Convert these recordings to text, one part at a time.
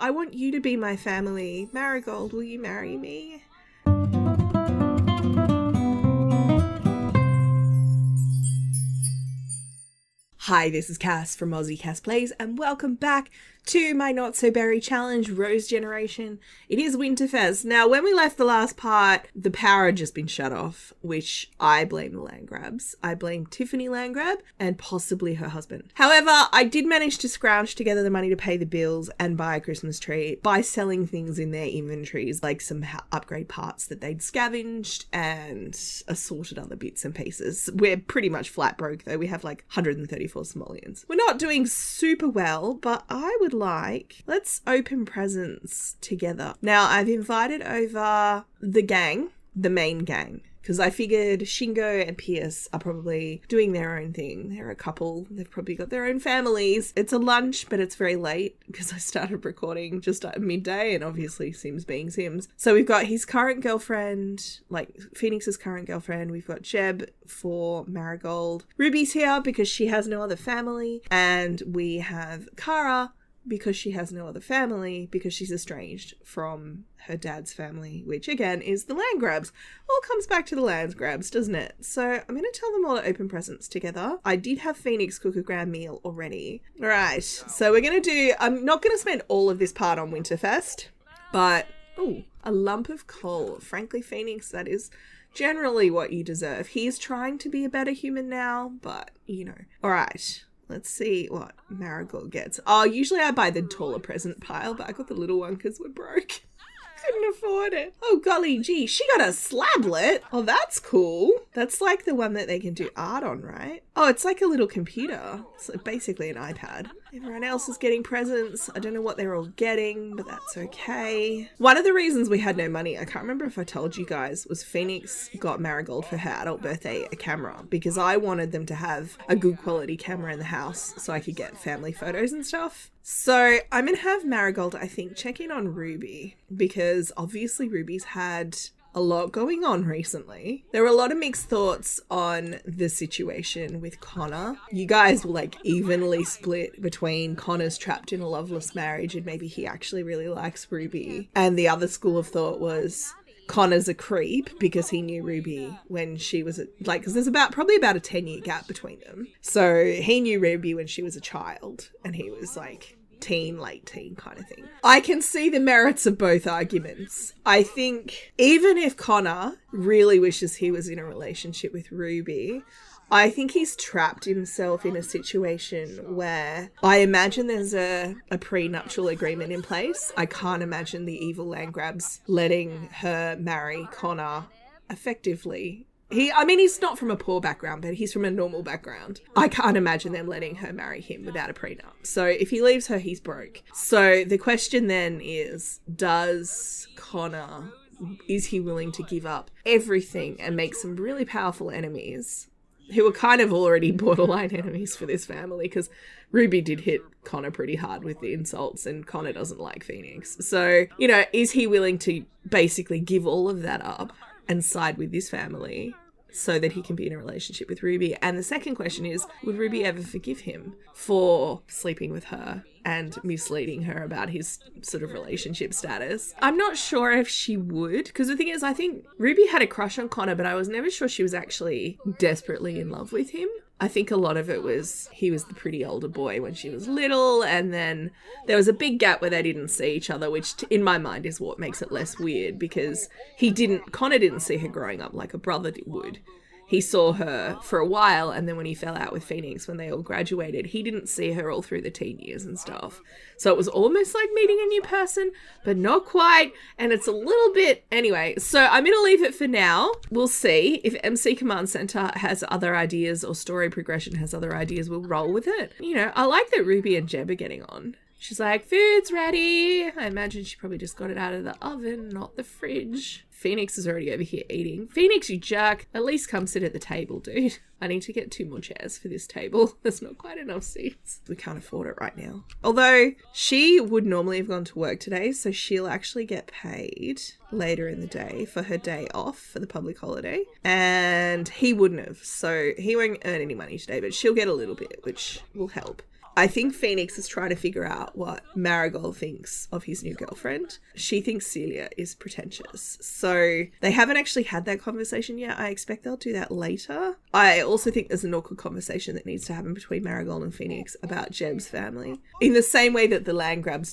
I want you to be my family. Marigold, will you marry me? Hi, this is Cass from Aussie Cass Plays, and welcome back to my Not So Berry Challenge, Rose Generation. It is Winterfest. Now, when we left the last part, the power had just been shut off, which I blame the land grabs. I blame Tiffany Landgrab and possibly her husband. However, I did manage to scrounge together the money to pay the bills and buy a Christmas tree by selling things in their inventories, like some upgrade parts that they'd scavenged and assorted other bits and pieces. We're pretty much flat broke, though. We have like 134 simoleons. We're not doing super well, but I would let's open presents together. Now, I've invited over the gang, the main gang, because I figured Shingo and Pierce are probably doing their own thing. They're a couple. They've probably got their own families. It's a lunch, but it's very late because I started recording just at midday and obviously Sims being Sims. So we've got his current girlfriend, like Phoenix's current girlfriend. We've got Jeb for Marigold. Ruby's here because she has no other family. And we have Kara because she has no other family, because she's estranged from her dad's family, which again is the land grabs. All comes back to the land grabs, doesn't it? So I'm going to tell them all to open presents together. I did have Phoenix cook a grand meal already. All right, so we're going to do, I'm not going to spend all of this part on Winterfest, but, oh, a lump of coal. Frankly, Phoenix, that is generally what you deserve. He's trying to be a better human now, but, you know. All right. Let's see what Marigold gets. Oh, usually I buy the taller present pile, but I got the little one because we're broke. Couldn't afford it. Oh, golly gee, she got a slablet. Oh, that's cool. That's like the one that they can do art on, right? Oh, it's like a little computer. It's basically an iPad. Everyone else is getting presents. I don't know what they're all getting, but that's okay. One of the reasons we had no money, I can't remember if I told you guys, was Phoenix got Marigold for her adult birthday a camera because I wanted them to have a good quality camera in the house so I could get family photos and stuff. So I'm going to have Marigold, I think, check in on Ruby because obviously Ruby's had a lot going on recently. There were a lot of mixed thoughts on the situation with Connor. You guys were like evenly split between Connor's trapped in a loveless marriage and maybe he actually really likes Ruby. And the other school of thought was Connor's a creep because he knew Ruby when she was because there's probably about a 10-year gap between them. So he knew Ruby when she was a child and he was like late teen kind of thing. I can see the merits of both arguments. I think even if Connor really wishes he was in a relationship with Ruby, I think he's trapped himself in a situation where I imagine there's a prenuptial agreement in place. I can't imagine the evil land grabs letting her marry Connor effectively. He's not from a poor background, but he's from a normal background. I can't imagine them letting her marry him without a prenup. So if he leaves her, he's broke. So the question then is, is he willing to give up everything and make some really powerful enemies who are kind of already borderline enemies for this family? Because Ruby did hit Connor pretty hard with the insults and Connor doesn't like Phoenix. So, is he willing to basically give all of that up and side with this family so that he can be in a relationship with Ruby? And the second question is, would Ruby ever forgive him for sleeping with her and misleading her about his sort of relationship status? I'm not sure if she would, because the thing is, I think Ruby had a crush on Connor, but I was never sure she was actually desperately in love with him. I think a lot of it was he was the pretty older boy when she was little, and then there was a big gap where they didn't see each other, which in my mind is what makes it less weird, because Connor didn't see her growing up like a brother would. He saw her for a while, and then when he fell out with Phoenix, when they all graduated, he didn't see her all through the teen years and stuff. So it was almost like meeting a new person, but not quite, and it's a little bit... Anyway, so I'm going to leave it for now. We'll see. If MC Command Center has other ideas or story progression has other ideas, we'll roll with it. I like that Ruby and Jeb are getting on. She's like, food's ready. I imagine she probably just got it out of the oven, not the fridge. Phoenix is already over here eating. Phoenix, you jerk. At least come sit at the table, dude. I need to get 2 more chairs for this table. There's not quite enough seats. We can't afford it right now. Although she would normally have gone to work today, so she'll actually get paid later in the day for her day off for the public holiday. And he wouldn't have, so he won't earn any money today, but she'll get a little bit, which will help. I think Phoenix is trying to figure out what Marigold thinks of his new girlfriend. She thinks Celia is pretentious. So they haven't actually had that conversation yet. I expect they'll do that later. I also think there's an awkward conversation that needs to happen between Marigold and Phoenix about Jeb's family. In the same way that the Landgrabs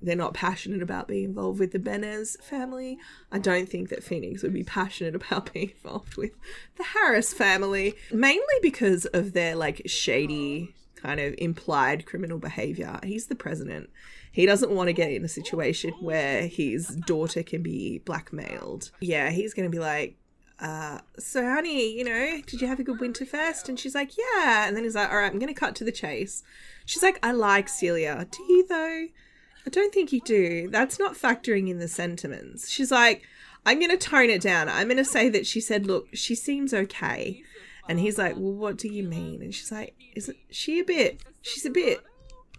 they're not passionate about being involved with the Benez family. I don't think that Phoenix would be passionate about being involved with the Harris family. Mainly because of their like shady kind of implied criminal behavior. He's the president. He doesn't want to get in a situation where his daughter can be blackmailed. Yeah, he's going to be like, so honey, did you have a good Winterfest? And she's like, yeah. And then he's like, all right, I'm going to cut to the chase. She's like, I like Celia. Do you though? I don't think you do. That's not factoring in the sentiments. She's like, I'm going to tone it down. I'm going to say that she said, look, she seems okay. And he's like, well, what do you mean? And she's like, she's a bit,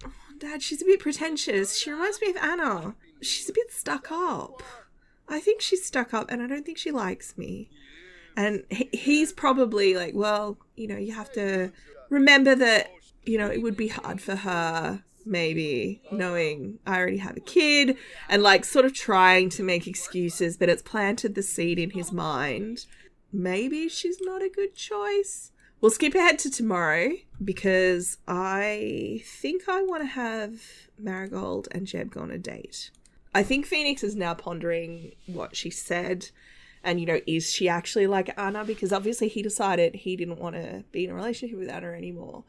oh, Dad, she's a bit pretentious. She reminds me of Anna. She's a bit stuck up. I think she's stuck up and I don't think she likes me. And he's probably like, well, you have to remember that, it would be hard for her, maybe, knowing I already have a kid and like sort of trying to make excuses, but it's planted the seed in his mind. Maybe she's not a good choice. We'll skip ahead to tomorrow because I think I want to have Marigold and Jeb go on a date. I think Phoenix is now pondering what she said and, is she actually like Anna? Because obviously he decided he didn't want to be in a relationship with Anna anymore.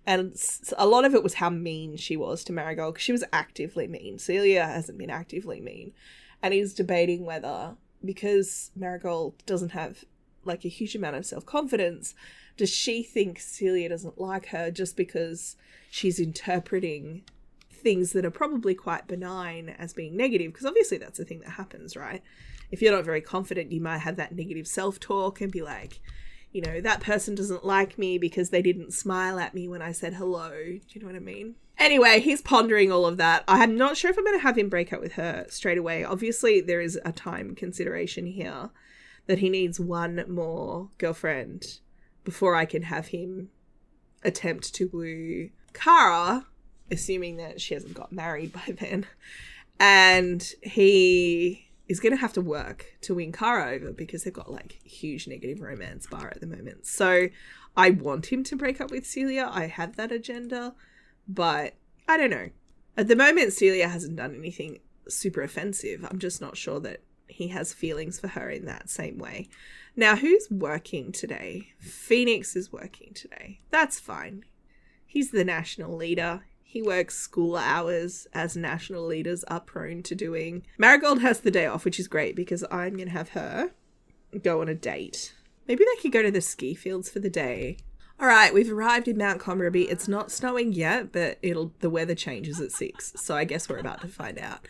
And a lot of it was how mean she was to Marigold because she was actively mean. Celia hasn't been actively mean. And he's debating whether, because Marigold doesn't have like a huge amount of self-confidence, does she think Celia doesn't like her just because she's interpreting things that are probably quite benign as being negative? Because obviously that's the thing that happens, right? If you're not very confident, you might have that negative self-talk and be like, that person doesn't like me because they didn't smile at me when I said hello. Do you know what I mean? Anyway, he's pondering all of that. I'm not sure if I'm going to have him break up with her straight away. Obviously, there is a time consideration here that he needs one more girlfriend before I can have him attempt to woo Kara, assuming that she hasn't got married by then. And he is going to have to work to win Kara over because they've got like huge negative romance bar at the moment. So I want him to break up with Celia. I have that agenda, but I don't know. At the moment, Celia hasn't done anything super offensive. I'm just not sure that he has feelings for her in that same way. Now, who's working today? Phoenix is working today. That's fine. He's the national leader. He works school hours, as national leaders are prone to doing. Marigold has the day off, which is great because I'm going to have her go on a date. Maybe they could go to the ski fields for the day. All right, we've arrived in Mount Comberaby. It's not snowing yet, but the weather changes at 6, so I guess we're about to find out.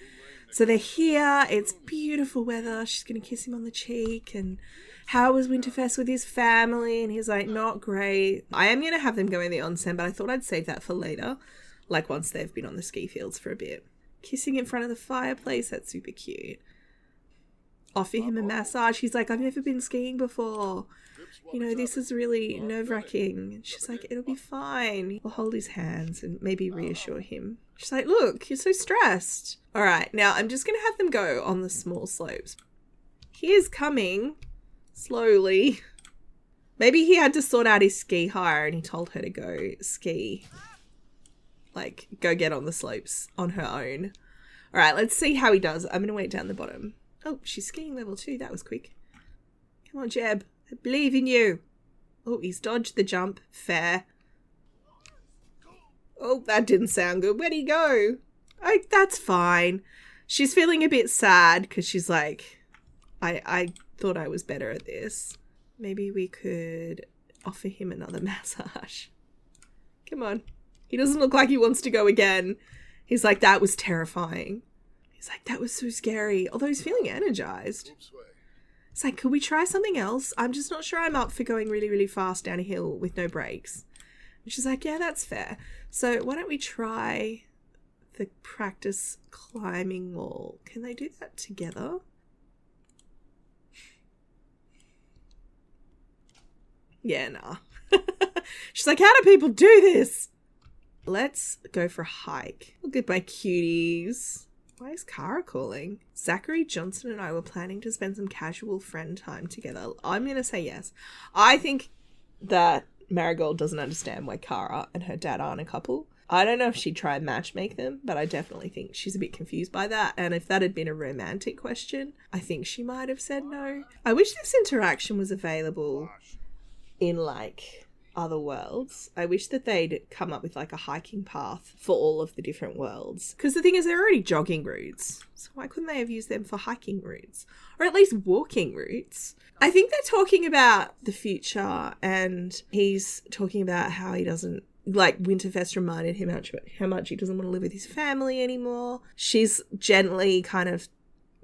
So they're here. It's beautiful weather. She's going to kiss him on the cheek. And how was Winterfest with his family? And he's like, not great. I am going to have them go in the onsen, but I thought I'd save that for later. Like once they've been on the ski fields for a bit. Kissing in front of the fireplace. That's super cute. Offer him a massage. He's like, I've never been skiing before. This is really nerve-wracking. She's like, it'll be fine. We'll hold his hands and maybe reassure him. She's like, look, you're so stressed. All right, now I'm just going to have them go on the small slopes. He is coming slowly. Maybe he had to sort out his ski hire and he told her to go ski. Like, go get on the slopes on her own. All right, let's see how he does. I'm going to wait down the bottom. Oh, she's skiing level 2. That was quick. Come on, Jeb. I believe in you. Oh, he's dodged the jump. Fair. Oh, that didn't sound good. Where'd he go? That's fine. She's feeling a bit sad because she's like, I thought I was better at this. Maybe we could offer him another massage. Come on. He doesn't look like he wants to go again. He's like, that was terrifying. He's like, that was so scary. Although he's feeling energized. It's like, could we try something else? I'm just not sure I'm up for going really, really fast down a hill with no brakes. And she's like, yeah, that's fair. So why don't we try the practice climbing wall? Can they do that together? Yeah, nah. She's like, how do people do this? Let's go for a hike. Look at my cuties. Why is Kara calling? Zachary Johnson and I were planning to spend some casual friend time together. I'm going to say yes. I think that Marigold doesn't understand why Kara and her dad aren't a couple. I don't know if she'd try and matchmake them, but I definitely think she's a bit confused by that. And if that had been a romantic question, I think she might have said no. I wish this interaction was available in like other worlds. I wish that they'd come up with like a hiking path for all of the different worlds. Because the thing is, they're already jogging routes. So why couldn't they have used them for hiking routes? Or at least walking routes? I think they're talking about the future, and he's talking about how he doesn't, like, Winterfest reminded him how much he doesn't want to live with his family anymore. She's gently kind of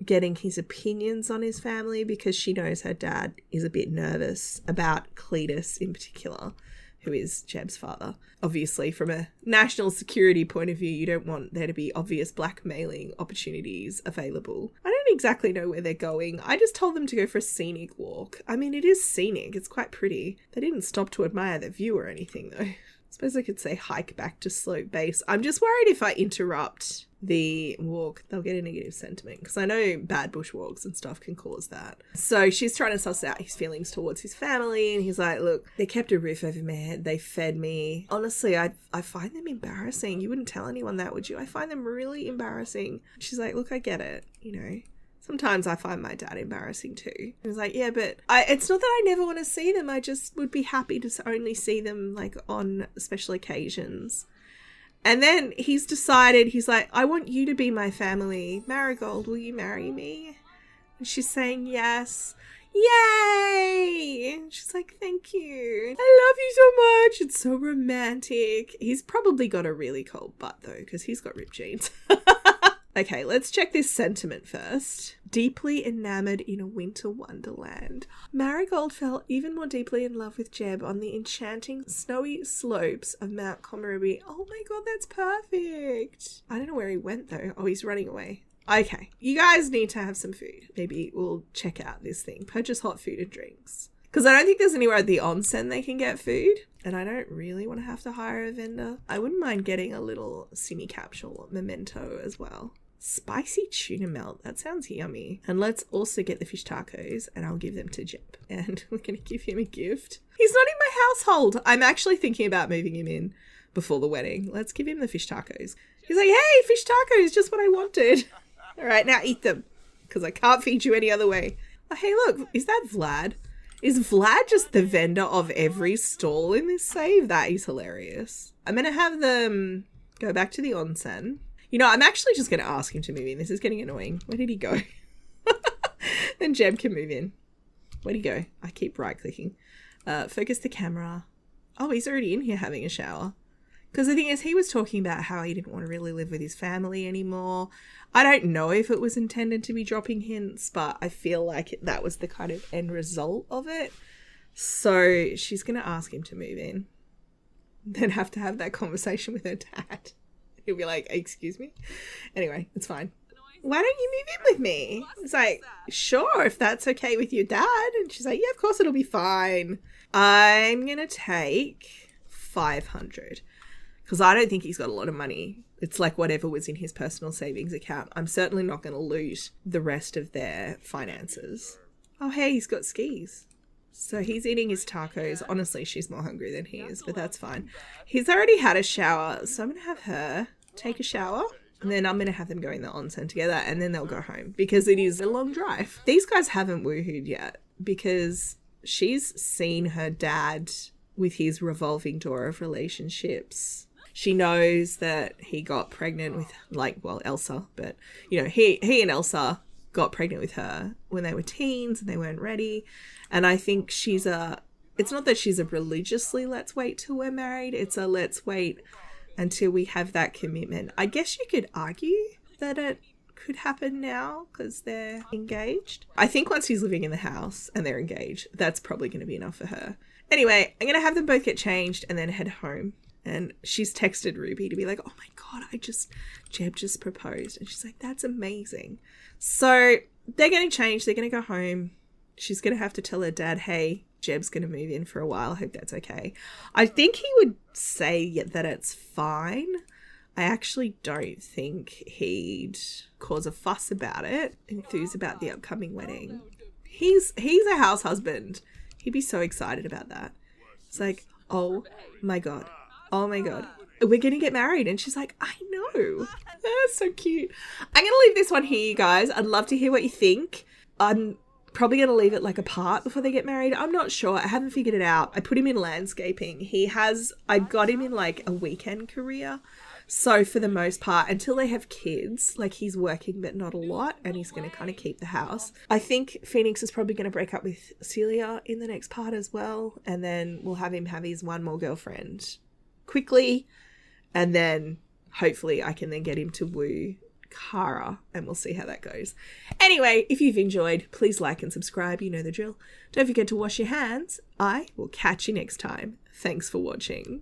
getting his opinions on his family because she knows her dad is a bit nervous about Cletus in particular, who is Jeb's father. Obviously, from a national security point of view, you don't want there to be obvious blackmailing opportunities available. I don't exactly know where they're going. I just told them to go for a scenic walk. I mean, it is scenic. It's quite pretty. They didn't stop to admire the view or anything, though. I suppose I could say hike back to Slope Base. I'm just worried if I interrupt the walk, they'll get a negative sentiment, because I know bad bushwalks and stuff can cause that. So she's trying to suss out his feelings towards his family, and he's like, look, they kept a roof over my head, they fed me. Honestly, I find them embarrassing. You wouldn't tell anyone that, would you? I find them really embarrassing. She's like, look, I get it, you know. Sometimes I find my dad embarrassing too. He was like, yeah, but it's not that I never want to see them. I just would be happy to only see them like on special occasions. And then he's decided, he's like, I want you to be my family. Marigold, will you marry me? And she's saying yes. Yay! And she's like, thank you. I love you so much. It's so romantic. He's probably got a really cold butt though, because he's got ripped jeans. Okay, let's check this sentiment first. Deeply enamored in a winter wonderland. Marigold fell even more deeply in love with Jeb on the enchanting snowy slopes of Mount Comoruby. Oh my god, that's perfect. I don't know where he went though. Oh, he's running away. Okay, you guys need to have some food. Maybe we'll check out this thing. Purchase hot food and drinks. Because I don't think there's anywhere at the onsen they can get food. And I don't really want to have to hire a vendor. I wouldn't mind getting a little cine capsule memento as well. Spicy tuna melt. That sounds yummy. And let's also get the fish tacos, and I'll give them to Jeb. And we're going to give him a gift. He's not in my household. I'm actually thinking about moving him in before the wedding. Let's give him the fish tacos. He's like, hey, fish tacos, just what I wanted. All right, now eat them, because I can't feed you any other way. Oh, hey, look, is that Vlad? Is Vlad just the vendor of every stall in this save? That is hilarious. I'm going to have them go back to the onsen. You know, I'm actually just going to ask him to move in. This is getting annoying. Where did he go? Then Jeb can move in. Where'd he go? I keep right-clicking. Focus the camera. Oh, he's already in here having a shower. Because the thing is, he was talking about how he didn't want to really live with his family anymore. I don't know if it was intended to be dropping hints, but I feel like that was the kind of end result of it. So she's going to ask him to move in. Then have to have that conversation with her dad. He'll be like, excuse me? Anyway, it's fine. Why don't you move in with me? It's like, sure, if that's okay with your dad. And she's like, yeah, of course it'll be fine. I'm going to take 500 because I don't think he's got a lot of money. It's like whatever was in his personal savings account. I'm certainly not going to loot the rest of their finances. Oh, hey, he's got skis. So he's eating his tacos. Honestly, she's more hungry than he is, but that's fine. He's already had a shower, so I'm going to have her take a shower. And then I'm going to have them go in the onsen together, and then they'll go home because it is a long drive. These guys haven't woohooed yet because she's seen her dad with his revolving door of relationships. She knows that he got pregnant with, Elsa, but, you know, he and Elsa got pregnant with her when they were teens and they weren't ready. And I think it's not that she's a religiously let's wait till we're married. It's a let's wait until we have that commitment. I guess you could argue that it could happen now because they're engaged. I think once he's living in the house and they're engaged, that's probably going to be enough for her. Anyway, I'm going to have them both get changed and then head home. And she's texted Ruby to be like, oh my God, Jeb just proposed. And she's like, that's amazing. So they're getting changed. They're going to go home. She's going to have to tell her dad, hey, Jeb's going to move in for a while. I hope that's okay. I think he would say that it's fine. I actually don't think he'd cause a fuss about it, enthuse about the upcoming wedding. He's a house husband. He'd be so excited about that. It's like, oh my God. Oh my God. We're going to get married. And she's like, I know. That's so cute. I'm going to leave this one here, you guys. I'd love to hear what you think. I'm probably going to leave it like apart before they get married. I'm not sure. I haven't figured it out. I put him in landscaping. I got him in like a weekend career. So for the most part, until they have kids, like he's working but not a lot, and he's going to kind of keep the house. I think Phoenix is probably going to break up with Celia in the next part as well. And then we'll have him have his one more girlfriend quickly. And then hopefully I can then get him to woo Kara, and we'll see how that goes. Anyway, if you've enjoyed, please like and subscribe. You know the drill. Don't forget to wash your hands. I will catch you next time. Thanks for watching.